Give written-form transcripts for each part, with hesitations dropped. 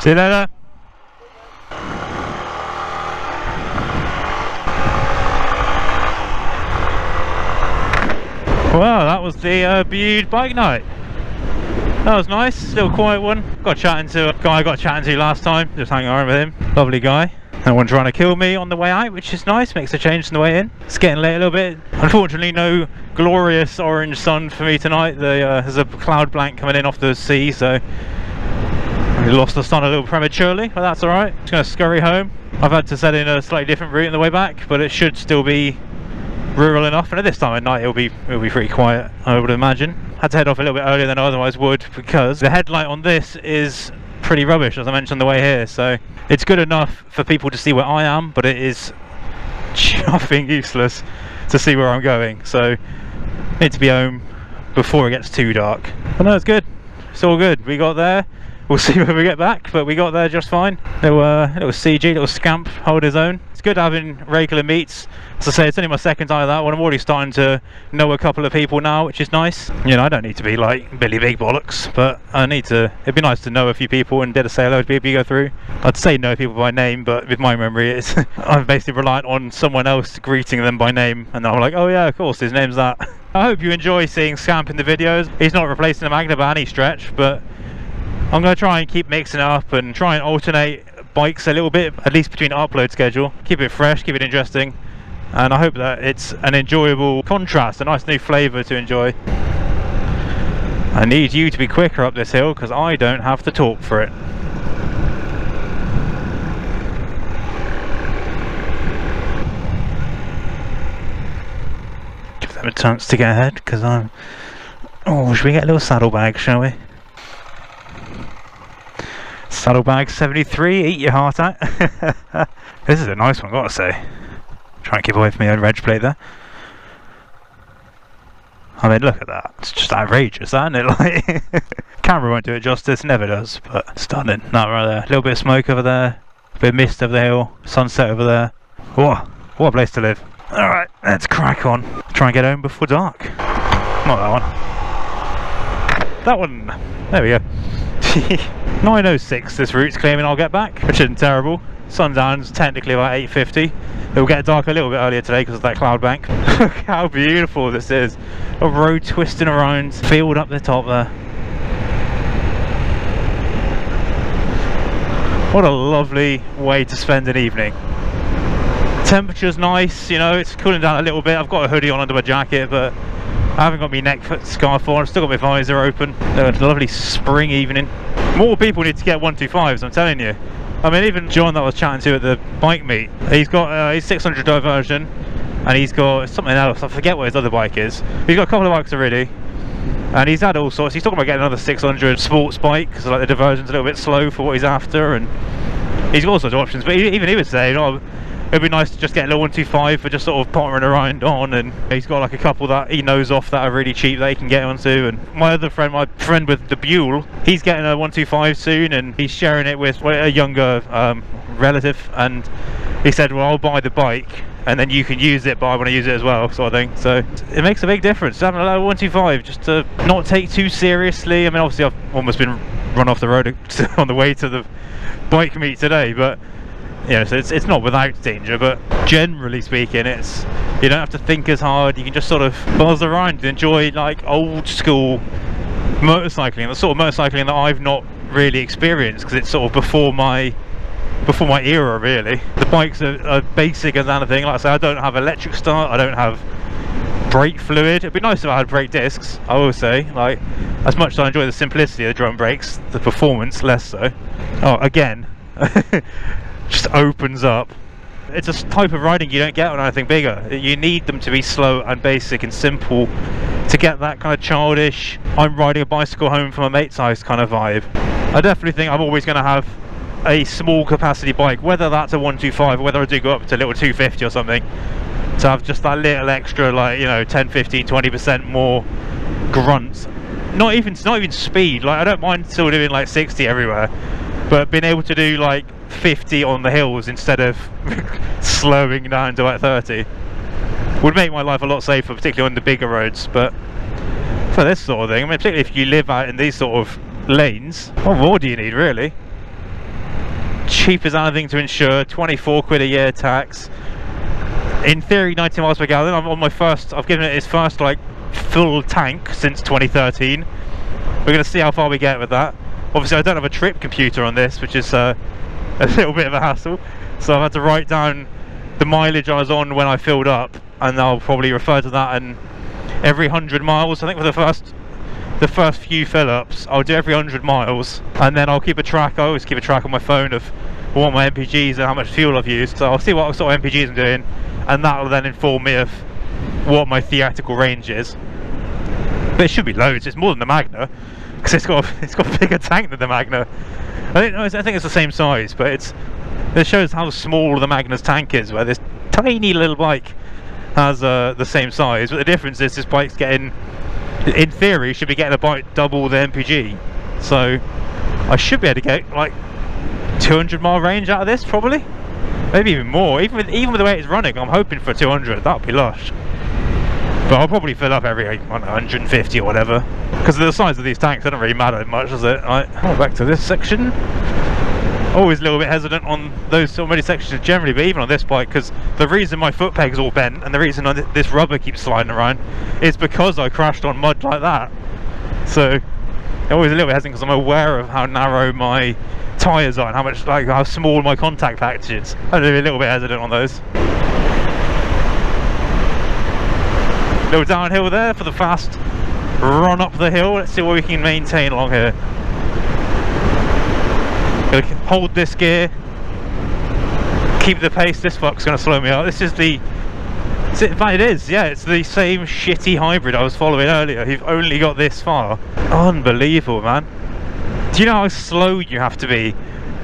See you later. Well, that was the Bude Bike Night. That was nice, little quiet one. Got chatting to a guy I got chatting to last time, just hanging around with him. Lovely guy. No one trying to kill me on the way out, which is nice, makes a change on the way in. It's getting late a little bit. Unfortunately, no glorious orange sun for me tonight. There's a cloud blank coming in off the sea, so we lost the sun a little prematurely, but that's alright. Just going to scurry home. I've had to set in a slightly different route on the way back, but it should still be rural enough, and at this time at night it'll be pretty quiet, I would imagine. Had to head off a little bit earlier than I otherwise would, because the headlight on this is pretty rubbish, as I mentioned on the way here. So it's good enough for people to see where I am, but it is chuffing useless to see where I'm going. So need to be home before it gets too dark. But no, it's good, it's all good. We got there. We'll see when we get back, but we got there just fine. Little CG, little scamp, hold his own. It's good having regular meets. As I say, it's only my second time of that one. I'm already starting to know a couple of people now, which is nice. You know, I don't need to be like Billy Big Bollocks, but I need to. It'd be nice to know a few people and did a say hello to people you go through. I'd say know people by name, but with my memory, it's I'm basically reliant on someone else greeting them by name, and I'm like, oh yeah, of course, his name's that. I hope you enjoy seeing Scamp in the videos. He's not replacing a Magna by any stretch, but I'm going to try and keep mixing it up and try and alternate bikes a little bit, at least between upload schedule. Keep it fresh, keep it interesting, and I hope that it's an enjoyable contrast, a nice new flavour to enjoy. I need you to be quicker up this hill because I don't have the torque for it. Give them a chance to get ahead because I'm... Oh, should we get a little saddlebag, shall we? Saddlebag 73, eat your heart out. This is a nice one, gotta say. Try and keep away from my own reg plate there. I mean, look at that. It's just outrageous, isn't it? Like, camera won't do it justice, never does, but stunning. That right there. A little bit of smoke over there, a bit of mist over the hill, sunset over there. Whoa, what a place to live. Alright, let's crack on. Try and get home before dark. Not that one. That one. There we go. 9:06 this route's claiming I'll get back, which isn't terrible. Sundown's technically about 8:50. It will get dark a little bit earlier today because of that cloud bank. Look how beautiful this is. A road twisting around, field up the top there. What a lovely way to spend an evening. Temperature's nice, you know, it's cooling down a little bit. I've got a hoodie on under my jacket, but I haven't got my neck scarf on. I've still got my visor open. It's a lovely spring evening. More people need to get 125s, I'm telling you. I mean, even John that I was chatting to at the bike meet, he's got his 600 diversion, and he's got something else. I forget what his other bike is. He's got a couple of bikes already, and he's had all sorts. He's talking about getting another 600 sports bike because like the diversion's a little bit slow for what he's after, and he's got all sorts of options. But even he would say, you know, it'd be nice to just get a little 125 for just sort of pottering around on, and he's got like a couple that he knows off that are really cheap that he can get onto. And my other friend, my friend with the Buell, he's getting a 125 soon, and he's sharing it with a younger relative, and he said, well, I'll buy the bike and then you can use it, but I want to use it as well, sort of thing. So it makes a big difference having a little 125 just to not take too seriously. I mean, obviously I've almost been run off the road on the way to the bike meet today, but yeah, so it's not without danger, but generally speaking, it's, you don't have to think as hard. You can just sort of buzz around and enjoy like old school motorcycling, the sort of motorcycling that I've not really experienced because it's sort of before my era, really. The bikes are basic as anything. Like I say, I don't have electric start, I don't have brake fluid. It'd be nice if I had brake discs, I will say. Like, as much as I enjoy the simplicity of the drum brakes, the performance less so. Oh, again. Just opens up. It's a type of riding you don't get on anything bigger. You need them to be slow and basic and simple to get that kind of childish, I'm riding a bicycle home from a mate's house kind of vibe. I definitely think I'm always going to have a small capacity bike, whether that's a 125 or whether I do go up to a little 250 or something, to have just that little extra, like, you know, 10, 15, 20% more grunt. Not even speed. Like, I don't mind still doing like 60 everywhere, but being able to do like 50 on the hills instead of slowing down to like 30 would make my life a lot safer, particularly on the bigger roads. But for this sort of thing, I mean, particularly if you live out in these sort of lanes, what more do you need, really? cheap as anything to insure, 24 quid a year tax. In theory 90 miles per gallon. I'm on my first, I've given it its first like full tank since 2013. We're going to see how far we get with that. Obviously I don't have a trip computer on this, which is a little bit of a hassle, so I've had to write down the mileage I was on when I filled up, and I'll probably refer to that. And every 100 miles, I think for the first few fill-ups, I'll do every 100 miles, and then I'll keep a track. I always keep a track on my phone of what my MPGs and how much fuel I've used, so I'll see what sort of MPGs I'm doing, and that will then inform me of what my theoretical range is. But it should be loads. It's more than the Magna, because it's got a bigger tank than the Magna. I think it's the same size, but it shows how small the Magna's tank is, where this tiny little bike has the same size. But the difference is this bike's getting, in theory, should be getting a bike double the MPG. So I should be able to get like 200 mile range out of this, probably, maybe even more. Even with the way it's running, I'm hoping for 200. That would be lush. But I'll probably fill up every 150 or whatever, because of the size of these tanks. It doesn't really matter much, does it? Right, back to this section. Always a little bit hesitant on those so many sections generally, but even on this bike, because the reason my foot peg's all bent and the reason this rubber keeps sliding around is because I crashed on mud like that. So I'm always a little bit hesitant because I'm aware of how narrow my tyres are and how small my contact patch is. I'm a little bit hesitant on those. Little downhill there for the fast run up the hill. Let's see what we can maintain along here. Gonna hold this gear, keep the pace. This fuck's gonna slow me up. This is in fact it is, yeah, it's the same shitty hybrid I was following earlier. You've only got this far. Unbelievable, man. Do you know how slow you have to be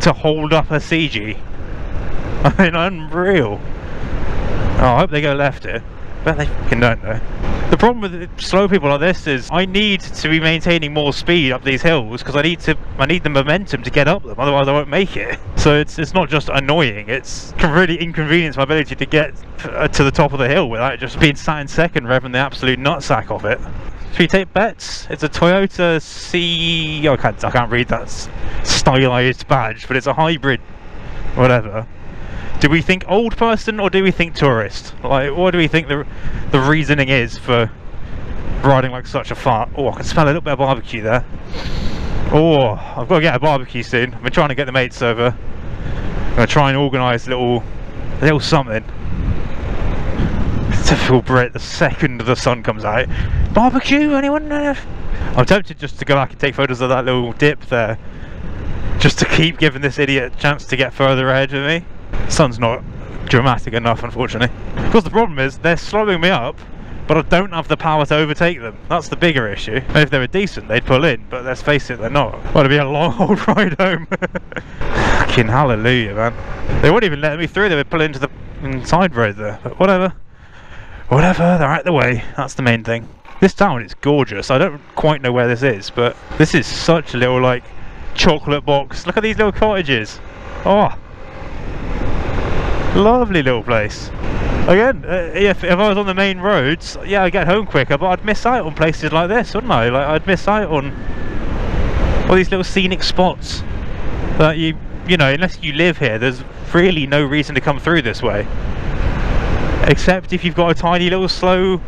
to hold up a CG? I mean, unreal. Oh, I hope they go left here. But they fucking don't though. The problem with slow people like this is I need to be maintaining more speed up these hills, because I need the momentum to get up them, otherwise I won't make it. So it's not just annoying, it can really inconvenience my ability to get to the top of the hill without just being sat in second revving the absolute nutsack of it. Should we take bets? It's a Toyota I can't read that stylized badge, but it's a hybrid whatever. Do we think old person or do we think tourist? Like, what do we think the reasoning is for riding like such a fart? Oh, I can smell a little bit of barbecue there. Oh, I've got to get a barbecue soon. I've been trying to get the mates over. I'm going to try and organise a little something. Typical Brit, the second the sun comes out. Barbecue, anyone? I'm tempted just to go back and take photos of that little dip there, just to keep giving this idiot a chance to get further ahead of me. Sun's not dramatic enough, unfortunately. Because the problem is they're slowing me up, but I don't have the power to overtake them. That's the bigger issue. And if they were decent, they'd pull in, but let's face it, they're not. Well, it'll be a long old ride home. Fucking hallelujah, man. They wouldn't even let me through. They would pull into the side road there. But whatever, they're out the way. That's the main thing. This town is gorgeous. I don't quite know where this is, but this is such a little like chocolate box. Look at these little cottages. Oh, lovely little place. Again, if I was on the main roads, yeah, I'd get home quicker, but I'd miss out on places like this, wouldn't I? Like, I'd miss out on all these little scenic spots that you know, unless you live here, there's really no reason to come through this way, except if you've got a tiny little slow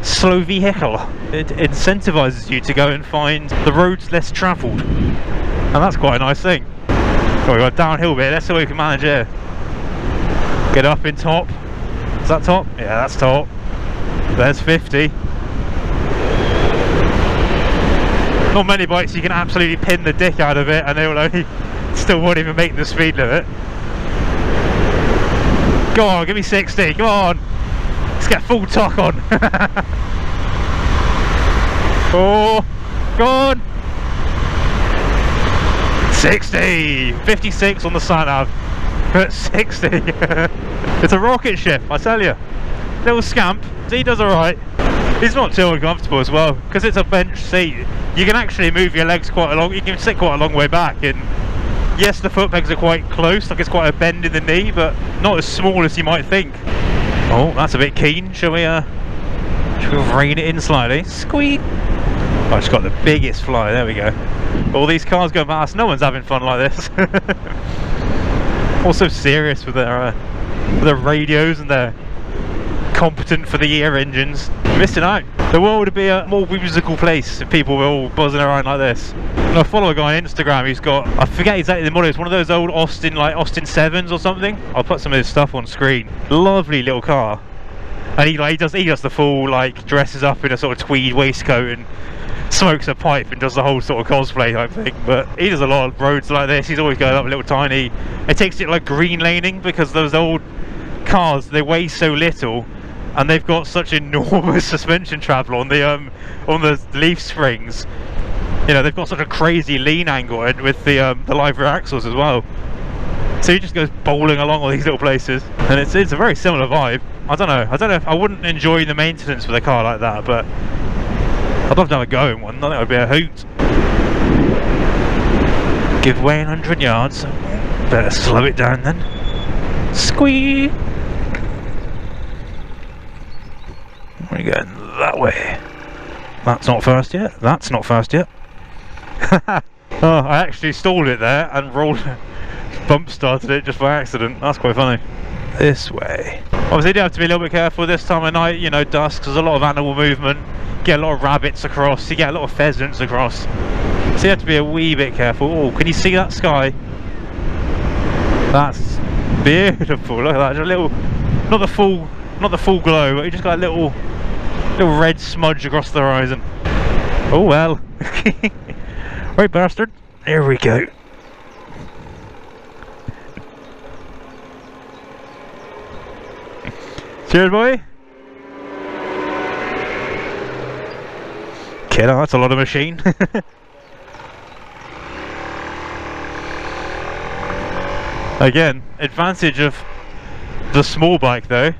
vehicle. It incentivizes you to go and find the roads less travelled, and that's quite a nice thing. Oh, we've got a downhill bit. Let's see what we can manage here. Get up in top. Is that top? Yeah, that's top. There's 50. Not many bikes you can absolutely pin the dick out of it and they will only still won't even make the speed limit. Go on, give me 60, come on. Let's get full tuck on. Oh, go on. 60, 56 on the sat-nav. At 60. It's a rocket ship, I tell you. Little scamp. He does alright. He's not too uncomfortable as well, because it's a bench seat. You can actually move your legs quite a long. You can sit quite a long way back, and yes, the foot pegs are quite close, like it's quite a bend in the knee, but not as small as you might think. Oh, that's a bit keen. Shall we rein it in slightly? Squeak. Oh, I just got the biggest fly. There we go. All these cars go past. No one's having fun like this. Also serious with their radios, and they're competent for the ear engines. Missing out. The world would be a more whimsical place if people were all buzzing around like this. And I follow a guy on Instagram who's got, I forget exactly the model, it's one of those old Austin, like Austin 7s or something. I'll put some of his stuff on screen. Lovely little car. And he does the full, like, dresses up in a sort of tweed waistcoat and smokes a pipe and does the whole sort of cosplay type thing. But he does a lot of roads like this. He's always going up a little tiny. It takes it like green laning, because those old cars, they weigh so little and they've got such enormous suspension travel on the leaf springs. You know, they've got such a crazy lean angle with the live rear axles as well. So he just goes bowling along all these little places, and it's a very similar vibe. I don't know if I wouldn't enjoy the maintenance with a car like that, but I'd love to have a go in one. I think it would be a hoot. Give way in 100 yards. Better slow it down then. Squee. We're going that way. That's not first yet. That's not first yet. Oh, I actually stalled it there and bump started it just by accident. That's quite funny. This way. Obviously you do have to be a little bit careful this time of night, you know, dusk, there's a lot of animal movement. You get a lot of rabbits across, you get a lot of pheasants across. So you have to be a wee bit careful. Oh, can you see that sky? That's beautiful. Look at that. Just a little, not the full glow, but you just got a little red smudge across the horizon. Oh well. Right, bastard. There we go. Cheers, boy. Kiddo, that's a lot of machine. Again, advantage of the small bike though.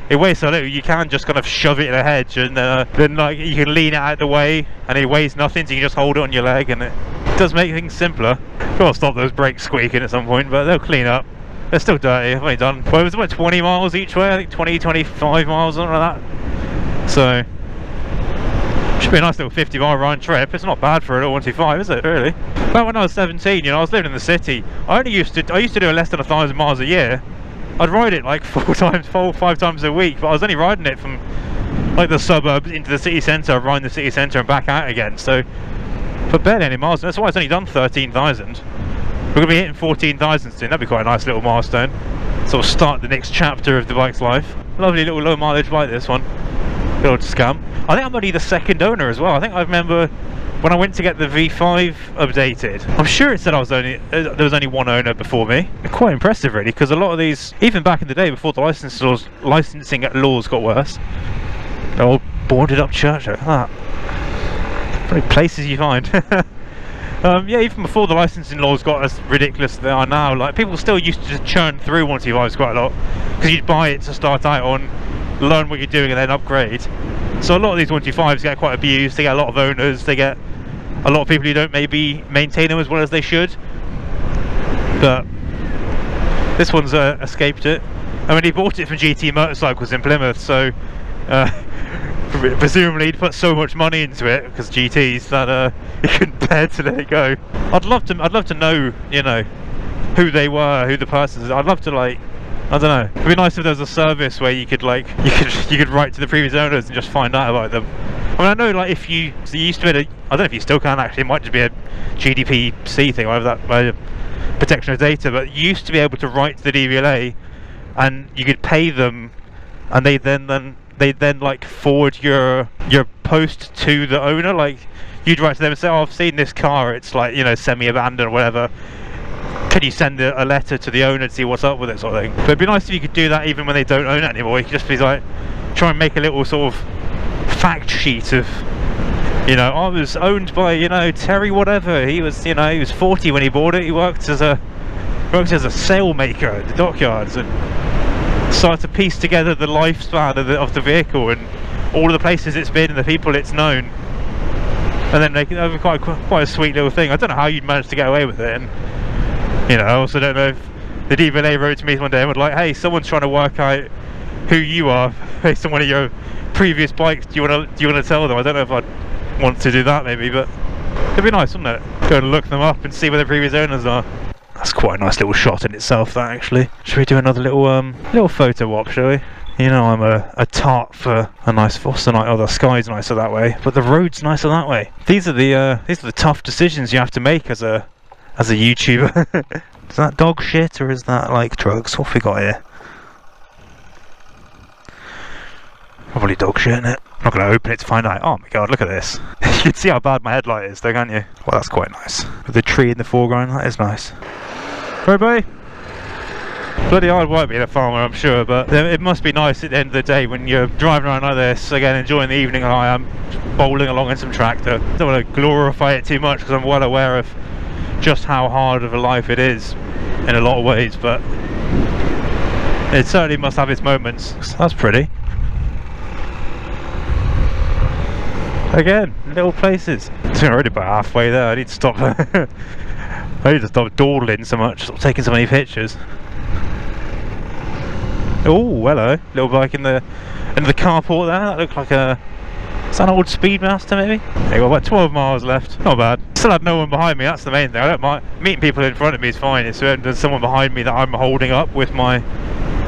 It weighs so little, you can just kind of shove it in a hedge, and then like you can lean it out of the way, and it weighs nothing, so you can just hold it on your leg, and it does make things simpler. Gotta stop those brakes squeaking at some point, but they'll clean up. They're still dirty. I've only done, well, it was about 20 miles each way, I think 20-25 miles, something like that. So should be a nice little 50-mile round trip. It's not bad for a little 125, is it, really? Back when I was 17, you know, I was living in the city. I used to do less than 1,000 miles a year. I'd ride it like 5 times a week, but I was only riding it from like the suburbs into the city centre, around the city centre and back out again. So for barely any miles. That's why it's only done 13,000. We're going to be hitting 14,000 soon. That'd be quite a nice little milestone. Sort of start the next chapter of the bike's life. Lovely little low mileage bike, this one. Good old scam. I think I'm only the second owner as well. I think I remember when I went to get the V5 updated, I'm sure it said there was only one owner before me. Quite impressive really, because a lot of these, even back in the day before the licensing laws got worse, they're all boarded up church. Look at that. Very places you find. Yeah, even before the licensing laws got as ridiculous as they are now, like people still used to just churn through 125s quite a lot, because you'd buy it to start out on, learn what you're doing and then upgrade. So a lot of these 125s get quite abused. They get a lot of owners, they get a lot of people who don't maybe maintain them as well as they should, but this one's escaped it. I mean, he bought it from GT Motorcycles in Plymouth, so presumably he'd put so much money into it, because GTs, that he couldn't bear to let it go. I'd love to know, you know, who they were, who the person is. I'd love to, like, I don't know. It'd be nice if there was a service where you could like you could write to the previous owners and just find out about them. I mean, I know like if you used to be I don't know if you still can actually. It might just be a GDPC thing, whatever that protection of data. But you used to be able to write to the DVLA, and you could pay them, and they then like forward your post to the owner. Like you'd write to them and say, "Oh, I've seen this car. It's like, you know, semi-abandoned or whatever. Can you send a letter to the owner to see what's up with it," sort of thing. But it'd be nice if you could do that even when they don't own it anymore. You could just be like, try and make a little sort of fact sheet of, you know, I was owned by, you know, Terry whatever. He was, you know, he was 40 when he bought it. He worked as a sail maker at the dockyards, and started to piece together the lifespan of the vehicle and all of the places it's been and the people it's known. And then make it over quite a sweet little thing. I don't know how you'd manage to get away with it. And you know, I also don't know if the DVLA wrote to me one day and was like, "Hey, someone's trying to work out who you are based on one of your previous bikes. Do you want to tell them?" I don't know if I'd want to do that maybe, but it'd be nice, wouldn't it? Go and look them up and see where the previous owners are. That's quite a nice little shot in itself, that actually. Should we do another little photo op, shall we? You know I'm a tart for a nice foster night. Oh, the sky's nicer that way, but the road's nicer that way. These are the tough decisions you have to make as a YouTuber. Is that dog shit or is that like drugs? What have we got here? Probably dog shit, innit? I'm not going to open it to find out. Oh my god, look at this. You can see how bad my headlight is though, can't you? Well, that's quite nice. With the tree in the foreground, that is nice. Right, bye. Bloody hard work being a farmer, I'm sure, but it must be nice at the end of the day when you're driving around like this, again enjoying the evening like I am, bowling along in some tractor. I don't want to glorify it too much because I'm well aware of just how hard of a life it is in a lot of ways, but it certainly must have its moments. That's pretty. Again, little places. It's already about halfway there. I need to stop. I need to stop dawdling so much, stop taking so many pictures. Oh, hello, little bike in the carport there. That looked like a, is that an old Speedmaster maybe? Yeah, got about 12 miles left. Not bad. Still had no one behind me. That's the main thing. I don't mind meeting people in front of me is fine. It's when there's someone behind me that I'm holding up with my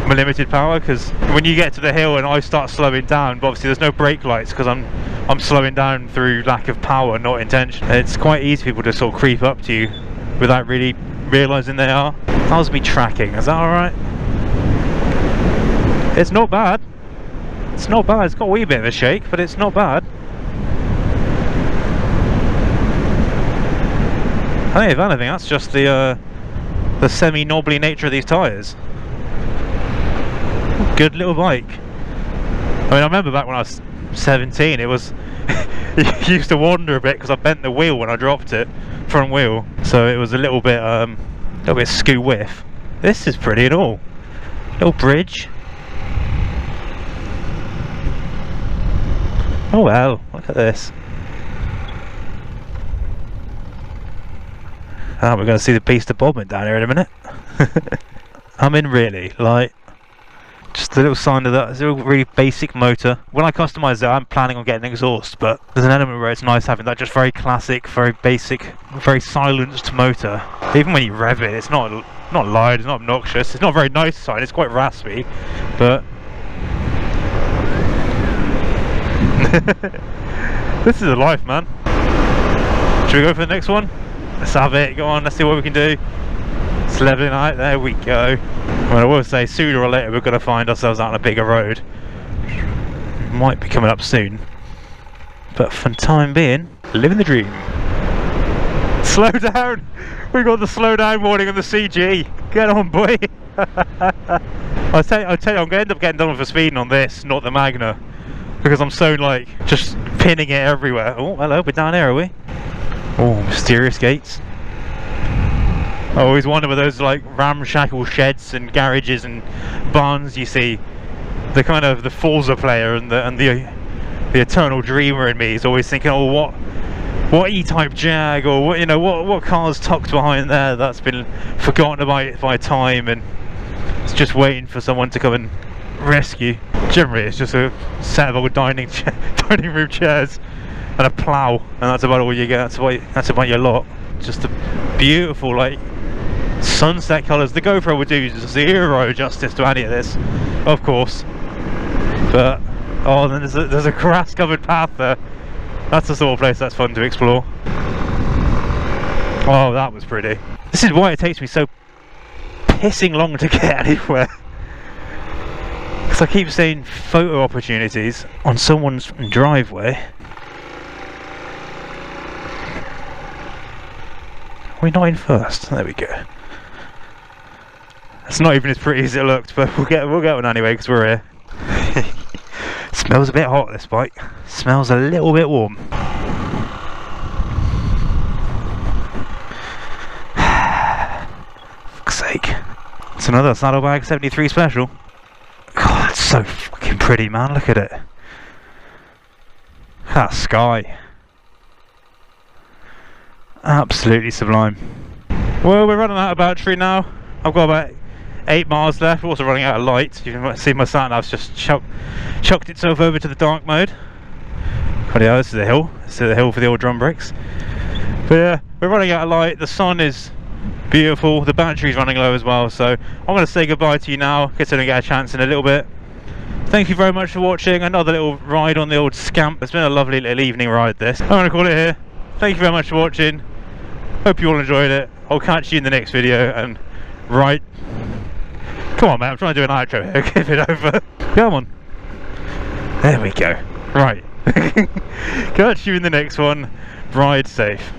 limited power. Because when you get to the hill and I start slowing down, but obviously there's no brake lights because I'm slowing down through lack of power, not intention. It's quite easy for people to sort of creep up to you without really realising they are. How's me tracking? Is that alright? It's not bad. It's not bad. It's got a wee bit of a shake, but it's not bad. I think if anything, that's just the semi-knobbly nature of these tyres. Good little bike. I mean, I remember back when I was 17, it was it used to wander a bit because I bent the wheel when I dropped it, front wheel. So it was a little bit skew whiff. This is pretty at all. Little bridge. Oh well, look at this. Ah, we're going to see the beast of Bodmin down here in a minute. I mean, really, like, just a little sign of that. It's a really basic motor. When I customise it, I'm planning on getting an exhaust, but there's an element where it's nice having that just very classic, very basic, very silenced motor. Even when you rev it, it's not loud, it's not obnoxious, it's not a very nice sign, it's quite raspy, but this is a life, man. Should we go for the next one? Let's have it, go on, let's see what we can do. It's leveling out, there we go. Well, I will say, sooner or later we're going to find ourselves out on a bigger road. Might be coming up soon. But for the time being, living the dream. Slow down! We got the slow down warning on the CG. Get on, boy! I'll tell you, I'm going to end up getting done with the speeding on this, not the Magna. Because I'm so like, just pinning it everywhere. Oh, hello, we're down here, are we? Oh, mysterious gates. I always wonder with those like ramshackle sheds and garages and barns you see. The kind of the Forza player and the eternal dreamer in me is always thinking, oh, what E-Type Jag, or what, you know, what car's tucked behind there that's been forgotten about by time and it's just waiting for someone to come and rescue. Generally it's just a set of old dining room chairs and a plough, and that's about all you get. That's about your lot. Just a beautiful like sunset colours. The GoPro would do zero justice to any of this, of course, but oh, then there's a grass covered path there. That's the sort of place that's fun to explore. Oh, that was pretty. This is why it takes me so pissing long to get anywhere. Because I keep seeing photo opportunities on someone's driveway. Are we not in first? There we go. It's not even as pretty as it looked, but we'll get one anyway because we're here. Smells a bit hot, this bike. Smells a little bit warm. Fuck's sake. It's another Saddlebag 73 Special. God, that's so fucking pretty, man. Look at it. That sky. Absolutely sublime. Well, we're running out of battery now. I've got about 8 miles left. We're also running out of light. You can see my sat nav's just chucked itself over to the dark mode. Oh yeah, this is the hill. This is the hill for the old drum brakes. But yeah, we're running out of light. The sun is Beautiful. The battery's running low as well, so I'm going to say goodbye to you now, considering I get a chance in a little bit. Thank you very much for watching another little ride on the old Scamp. It's been a lovely little evening ride this. I'm going to call it here. Thank you very much for watching. Hope you all enjoyed it. I'll catch you in the next video, and right, come on man, I'm trying to do an outro here. Give it over. Come on. There we go. Right. Catch you in the next one. Ride safe.